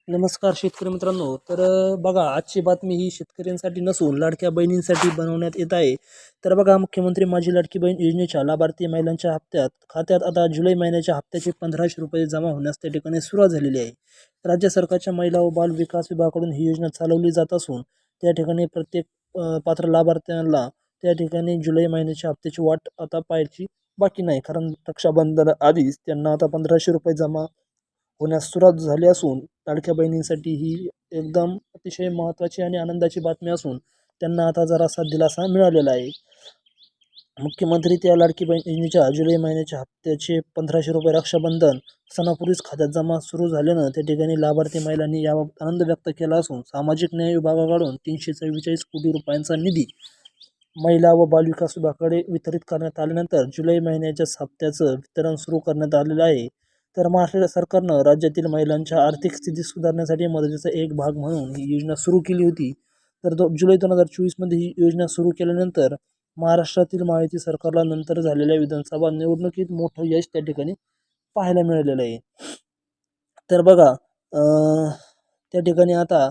नमस्कार शेतकरी मित्रांनो. बघा, आजची बातमी ही शेतकऱ्यांसाठी नसून लाडक्या बहिणींसाठी बनवण्यात येत आहे. बघा, मुख्यमंत्री माझी लाडकी बहीण योजनेच्या लाभार्थी महिलांच्या खात्यात आता जुलै महिन्याच्या हप्त्याचे 1500 रुपये जमा होण्यास त्या ठिकाणी सुरुवात झालेली आहे. राज्य सरकारच्या महिला व बाल विकास विभागाकडून ही योजना चालवली जात असून त्या ठिकाणी प्रत्येक पात्र लाभार्थ्यांना त्या ठिकाणी जुलै महिन्याच्या हप्त्याची वाट आता पाहायची बाकी नाही, कारण रक्षाबंधन आधीच त्यांना आता 1500 रुपये जमा होण्यास सुरुवात झाली असून लाडक्या बहिणींसाठी ही एकदम अतिशय महत्त्वाची आणि आनंदाची बातमी असून त्यांना आता जरासा दिलासा मिळालेला आहे. मुख्यमंत्री त्या लाडकी बहीण योजनेच्या जुलै महिन्याच्या हप्त्याचे 1500 रुपये रक्षाबंधन सणापूर्वीच खात्यात जमा सुरू झाल्यानं त्या ठिकाणी लाभार्थी महिलांनी याबाबत आनंद व्यक्त केला असून सामाजिक न्याय विभागाकडून 344 कोटी रुपयांचा निधी महिला व बालविकास विभागाकडे वितरित करण्यात आल्यानंतर जुलै महिन्याच्या हप्त्याचं वितरण सुरू करण्यात आलेलं आहे. महाराष्ट्र सरकारनं राज्यातील महिलांच्या आर्थिक स्थिती सुधारण्यासाठी मदतीचा एक भाग म्हणून ही योजना सुरू केली होती. जुलै 2024मध्ये ही योजना सुरू केल्यानंतर महाराष्ट्रातील महायुती सरकारला नंतर झालेल्या विधानसभा निवडणुकीत मोठं यश त्या ठिकाणी पाहायला मिळालेलं आहे. बघा, त्या ठिकाणी आता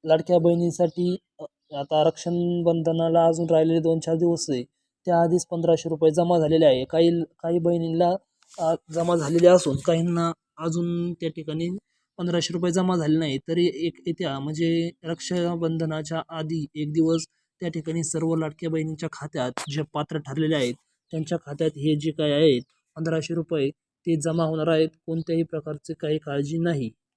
लाडक्या बहिणींसाठी आता रक्षाबंधनाला अजून राहिलेले 2-4 दिवस आहे. त्याआधीच 1500 रुपये जमा झालेले आहे. काही बहिणींना जमा झालेले असून काहींना अजून त्या ठिकाणी 1500 रुपये जमा झाले नाही. तरी येत्या म्हणजे रक्षाबंधनाच्या आधी एक दिवस त्या ठिकाणी सर्व लाडक्या बहिणींच्या खात्यात जे पात्र ठरलेले आहेत त्यांच्या खात्यात हे जे काय आहेत 1500 रुपये ते जमा होणार आहेत. कोणत्याही प्रकारचे काही काळजी नाही.